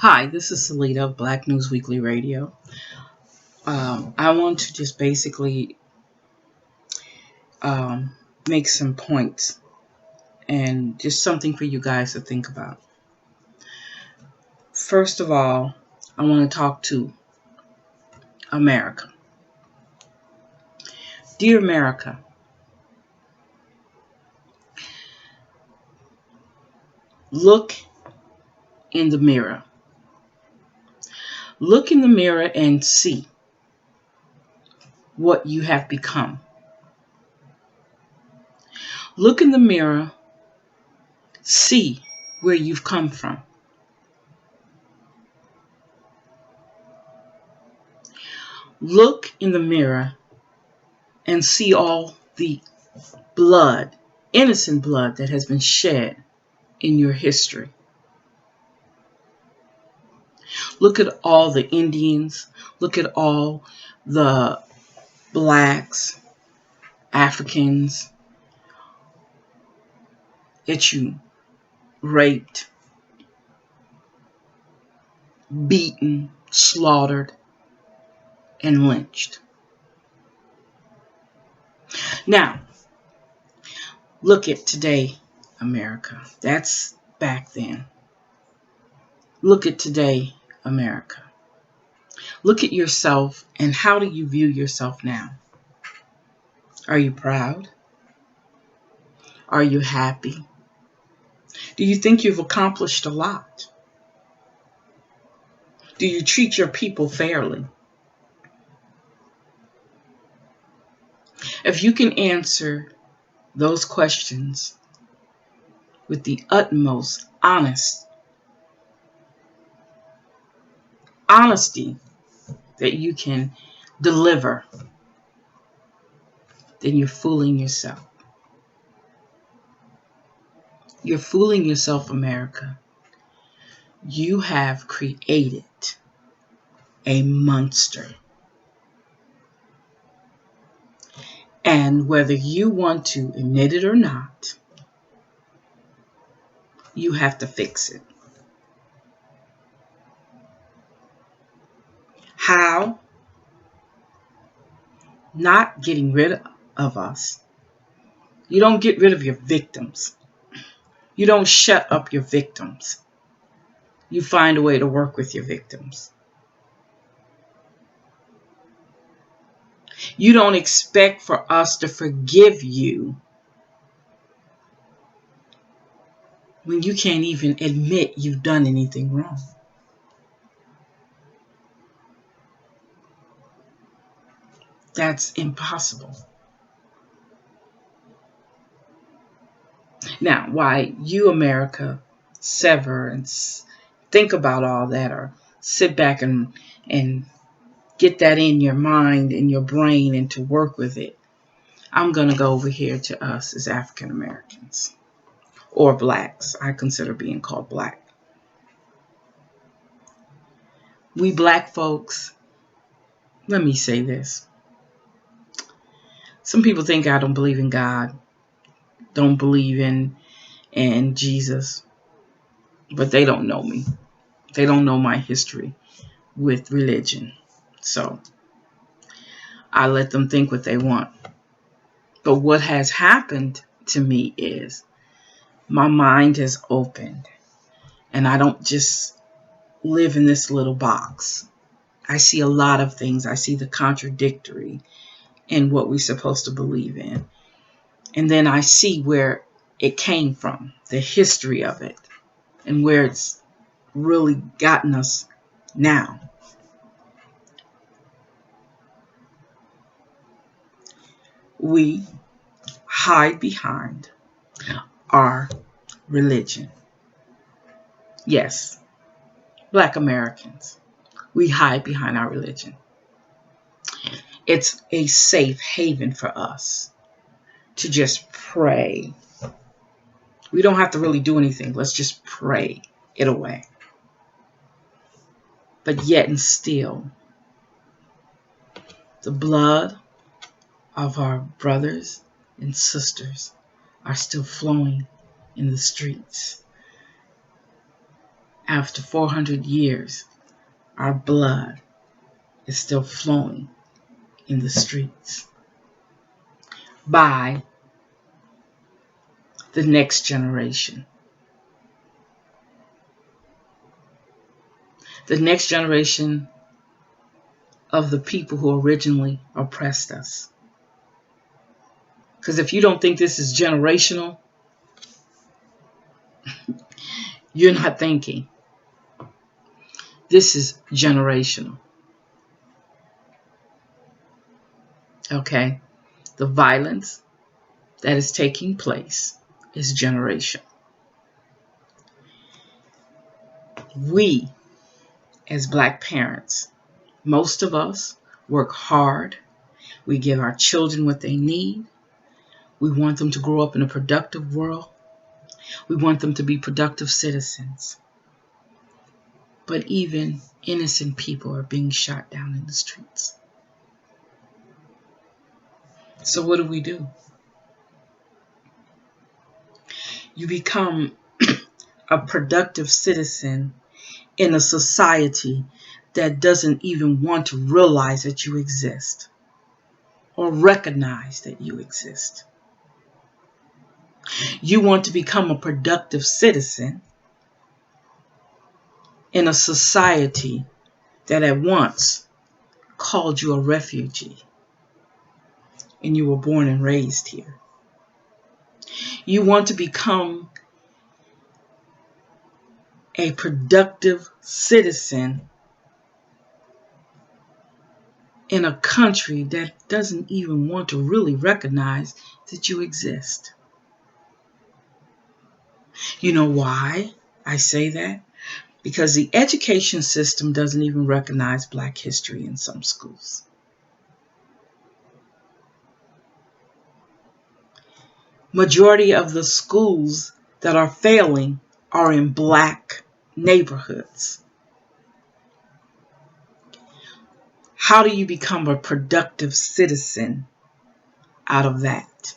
Hi, this is Salita of Black News Weekly Radio. I want to just basically make some points and just something for you guys to think about. First of all, I want to talk to America. Dear America, look in the mirror. Look in the mirror and see what you have become. Look in the mirror, see where you've come from. Look in the mirror and see all the blood, innocent blood that has been shed in your history. Look at all the Indians. Look at all the blacks, Africans that you raped, beaten, slaughtered, and lynched. Now, look at today, America. That's back then. Look at today, America. Look at yourself, and how do you view yourself now? Are you proud? Are you happy? Do you think you've accomplished a lot? Do you treat your people fairly? If you can answer those questions with the utmost honesty that you can deliver, then you're fooling yourself. You're fooling yourself, America. You have created a monster. And whether you want to admit it or not, you have to fix it. How? Not getting rid of us. You don't get rid of your victims. You don't shut up your victims. You find a way to work with your victims. You don't expect for us to forgive you when you can't even admit you've done anything wrong. That's impossible. Now, why you, America, sever and think about all that, or sit back and get that in your mind and your brain and to work with it, I'm going to go over here to us as African Americans or blacks. I consider being called black. We black folks, let me say this. Some people think I don't believe in God, don't believe in Jesus, but they don't know me. They don't know my history with religion. So I let them think what they want. But what has happened to me is my mind has opened, and I don't just live in this little box. I see a lot of things. I see the contradictory in what we're supposed to believe in. And then I see where it came from, the history of it, and where it's really gotten us now. We hide behind our religion. Yes, Black Americans, we hide behind our religion. It's a safe haven for us to just pray. We don't have to really do anything. Let's just pray it away. But yet and still, the blood of our brothers and sisters are still flowing in the streets. After 400 years, our blood is still flowing in the streets by the next generation. The next generation of the people who originally oppressed us. Because if you don't think this is generational, you're not thinking. This is generational. Okay? The violence that is taking place is generational. We, as Black parents, most of us work hard. We give our children what they need. We want them to grow up in a productive world. We want them to be productive citizens. But even innocent people are being shot down in the streets. So what do? You become a productive citizen in a society that doesn't even want to realize that you exist or recognize that you exist. You want to become a productive citizen in a society that at once called you a refugee and you were born and raised here. You want to become a productive citizen in a country that doesn't even want to really recognize that you exist. You know why I say that? Because the education system doesn't even recognize Black history in some schools. Majority of the schools that are failing are in Black neighborhoods. How do you become a productive citizen out of that?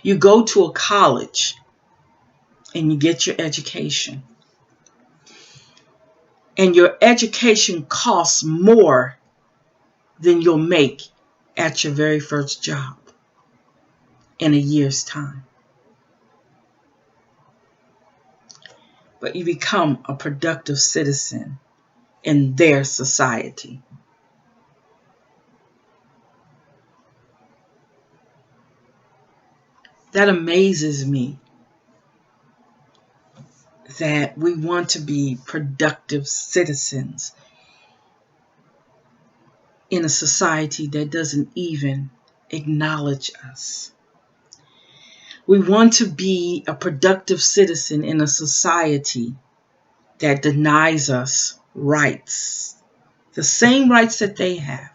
You go to a college and you get your education. And your education costs more than you'll make at your very first job in a year's time. But you become a productive citizen in their society. That amazes me, that we want to be productive citizens in a society that doesn't even acknowledge us. We want to be a productive citizen in a society that denies us rights, the same rights that they have.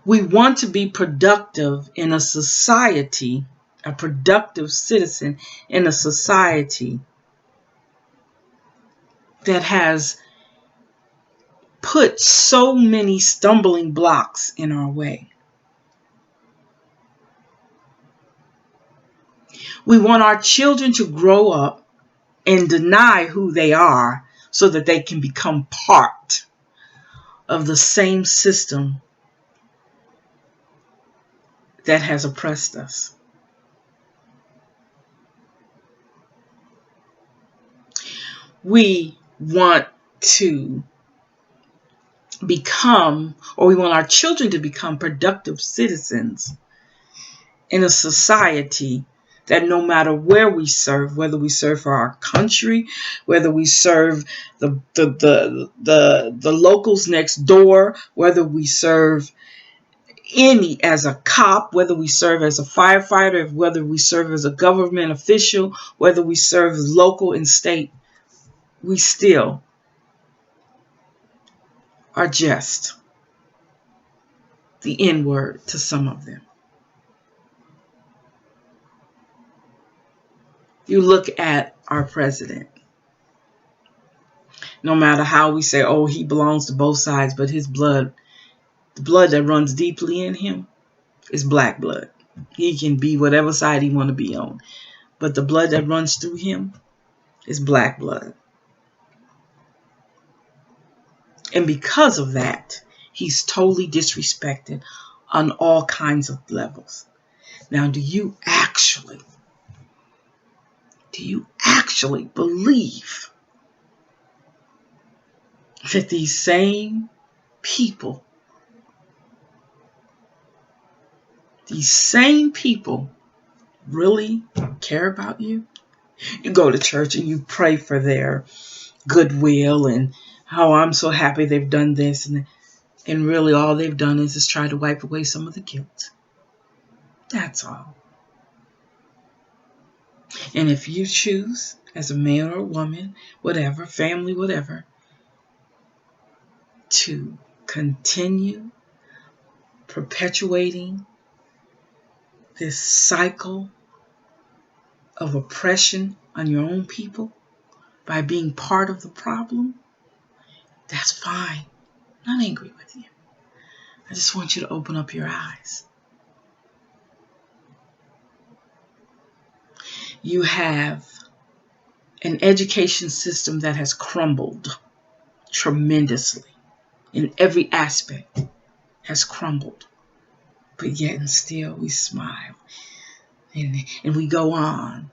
We want to be productive in a society, a productive citizen in a society that has put so many stumbling blocks in our way. We want our children to grow up and deny who they are so that they can become part of the same system that has oppressed us. We want to become, or we want our children to become productive citizens in a society that no matter where we serve, whether we serve for our country, whether we serve the locals next door, whether we serve any as a cop, whether we serve as a firefighter, whether we serve as a government official, whether we serve as local and state, we still are just the N-word to some of them. You look at our president. No matter how we say, oh, he belongs to both sides, but his blood, the blood that runs deeply in him, is Black blood. He can be whatever side he want to be on. But the blood that runs through him is black blood. And because of that, he's totally disrespected on all kinds of levels. Now, do you actually believe that these same people really care about you? You go to church and you pray for their goodwill and how I'm so happy they've done this, and really all they've done is try to wipe away some of the guilt. That's all. And if you choose, as a man or a woman, whatever, family, whatever, to continue perpetuating this cycle of oppression on your own people by being part of the problem, that's fine. I'm not angry with you. I just want you to open up your eyes. You have an education system that has crumbled tremendously in every aspect, has crumbled. But yet and still we smile and we go on.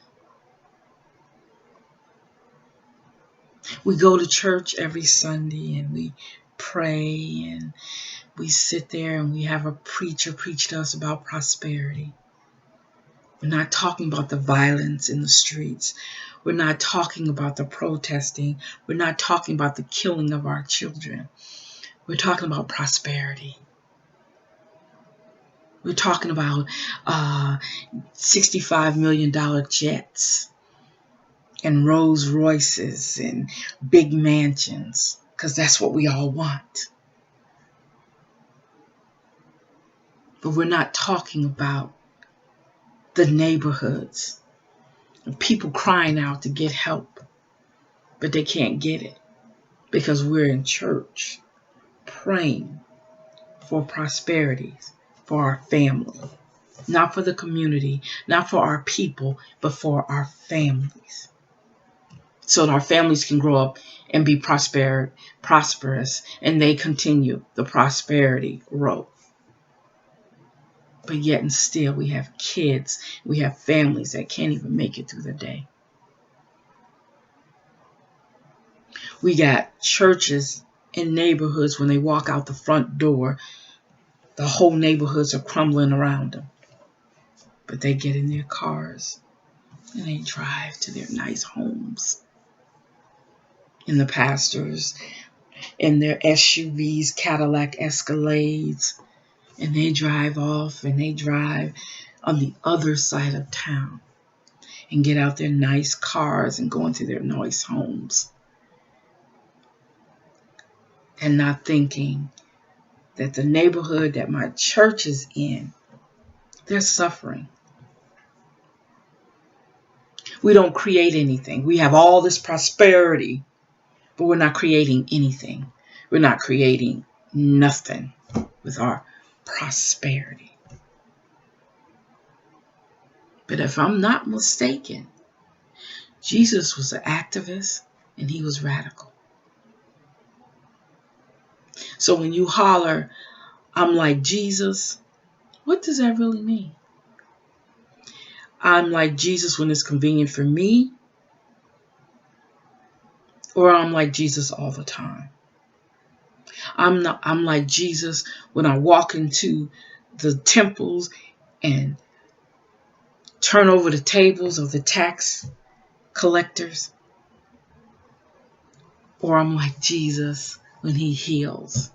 We go to church every Sunday and we pray and we sit there and we have a preacher preach to us about prosperity. We're not talking about the violence in the streets. We're not talking about the protesting. We're not talking about the killing of our children. We're talking about prosperity. We're talking about $65 million jets and Rolls Royces and big mansions, because that's what we all want. But we're not talking about the neighborhoods and people crying out to get help, but they can't get it because we're in church praying for prosperity for our family, not for the community, not for our people, but for our families. So that our families can grow up and be prosperous, and they continue the prosperity road. But yet and still we have kids, we have families that can't even make it through the day. We got churches in neighborhoods, when they walk out the front door, the whole neighborhoods are crumbling around them. But they get in their cars and they drive to their nice homes. And the pastors in their SUVs, Cadillac Escalades, and they drive off and they drive on the other side of town and get out their nice cars and go into their nice homes. And not thinking that the neighborhood that my church is in, they're suffering. We don't create anything. We have all this prosperity, but we're not creating anything. We're not creating nothing with our prosperity. But if I'm not mistaken, Jesus was an activist and he was radical. So when you holler, I'm like Jesus, what does that really mean? I'm like Jesus when it's convenient for me, or I'm like Jesus all the time. I'm like Jesus when I walk into the temples and turn over the tables of the tax collectors, or I'm like Jesus when he heals.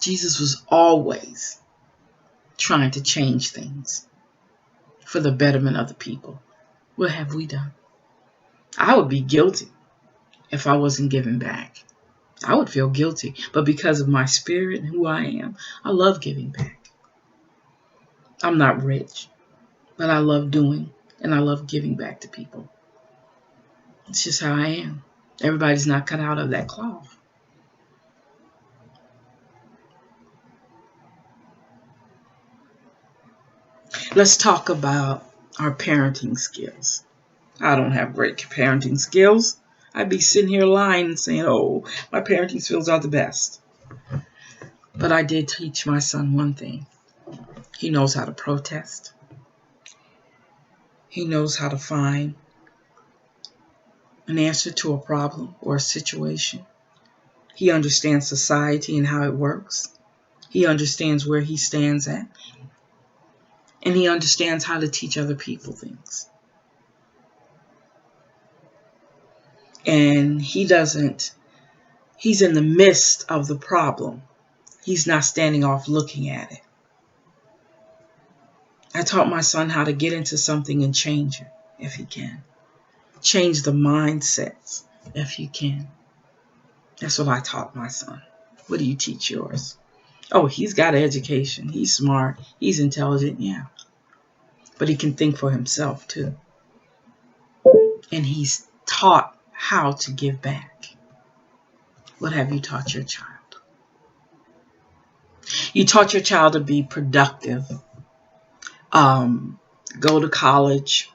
Jesus was always trying to change things for the betterment of the people. What have we done? I would be guilty if I wasn't giving back. I would feel guilty. But because of my spirit and who I am, I love giving back. I'm not rich, but I love doing and I love giving back to people. It's just how I am. Everybody's not cut out of that cloth. Let's talk about our parenting skills. I don't have great parenting skills. I'd be sitting here lying and saying, oh, my parenting skills are the best. But I did teach my son one thing. He knows how to protest. He knows how to find an answer to a problem or a situation. He understands society and how it works. He understands where he stands at. And he understands how to teach other people things. And he's in the midst of the problem. He's not standing off looking at it. I taught my son how to get into something and change it if he can. Change the mindsets if he can. That's what I taught my son. What do you teach yours? Oh, he's got an education. He's smart. He's intelligent, yeah. But he can think for himself too. And he's taught how to give back. What have you taught your child? You taught your child to be productive. Go to college,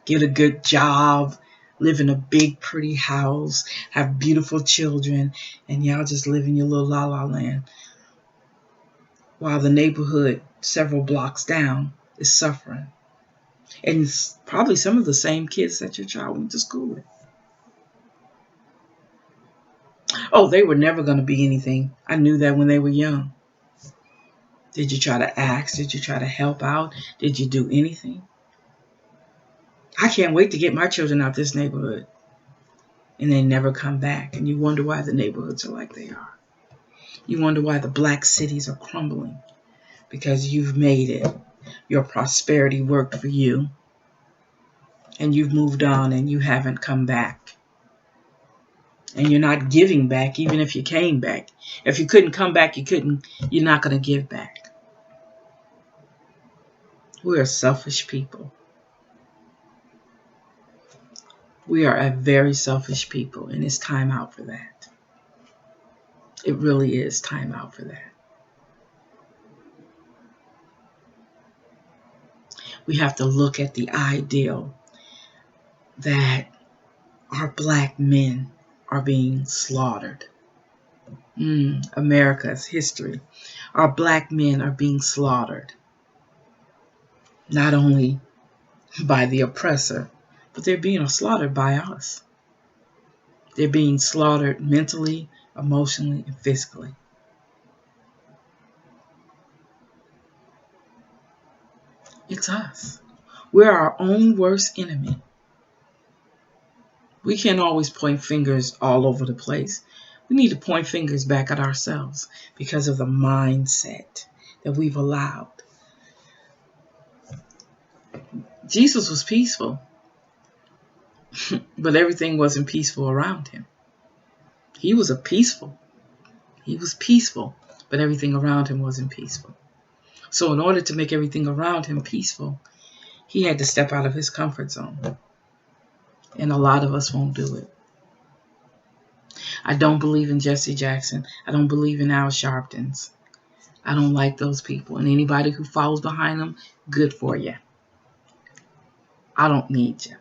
get a good job, live in a big, pretty house, have beautiful children, and y'all just live in your little la-la land. While the neighborhood several blocks down is suffering. And it's probably some of the same kids that your child went to school with. Oh, they were never going to be anything. I knew that when they were young. Did you try to ask? Did you try to help out? Did you do anything? I can't wait to get my children out this neighborhood. And they never come back. And you wonder why the neighborhoods are like they are. You wonder why the black cities are crumbling. Because you've made it. Your prosperity worked for you. And you've moved on and you haven't come back. And you're not giving back even if you came back. If you couldn't come back, you're not going to give back. We're selfish people. We are a very selfish people, and it's time out for that. It really is time out for that. We have to look at the ideal that our black men are being slaughtered. America's history. Our black men are being slaughtered. Not only by the oppressor, but they're being slaughtered by us. They're being slaughtered mentally, emotionally, and physically. It's us. We're our own worst enemy. We can't always point fingers all over the place. We need to point fingers back at ourselves because of the mindset that we've allowed. Jesus was peaceful, but everything wasn't peaceful around him. He was peaceful, but everything around him wasn't peaceful. So in order to make everything around him peaceful, he had to step out of his comfort zone. And a lot of us won't do it. I don't believe in Jesse Jackson. I don't believe in Al Sharptons. I don't like those people. And anybody who follows behind them, good for you. I don't need you.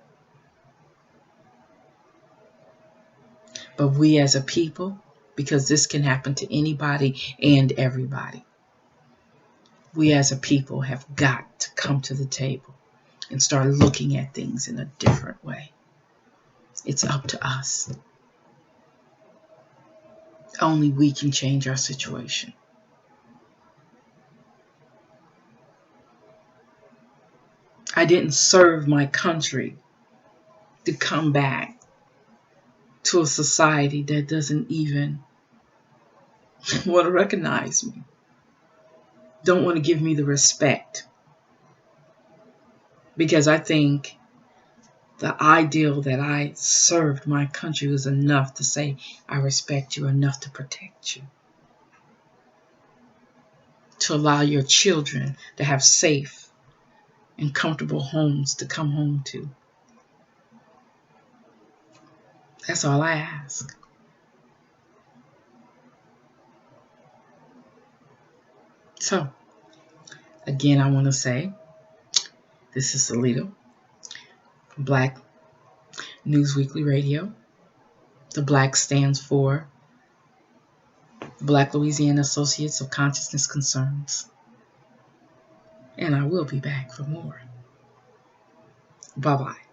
But we as a people, because this can happen to anybody and everybody, we as a people have got to come to the table and start looking at things in a different way. It's up to us. Only we can change our situation. I didn't serve my country to come back to a society that doesn't even want to recognize me, don't want to give me the respect. Because I think the ideal that I served my country was enough to say, I respect you, enough to protect you. To allow your children to have safe and comfortable homes to come home to. That's all I ask. So, again, I want to say, This is Salita from Black News Weekly Radio. The Black stands for Black Louisiana Associates of Consciousness Concerns. And I will be back for more. Bye-bye.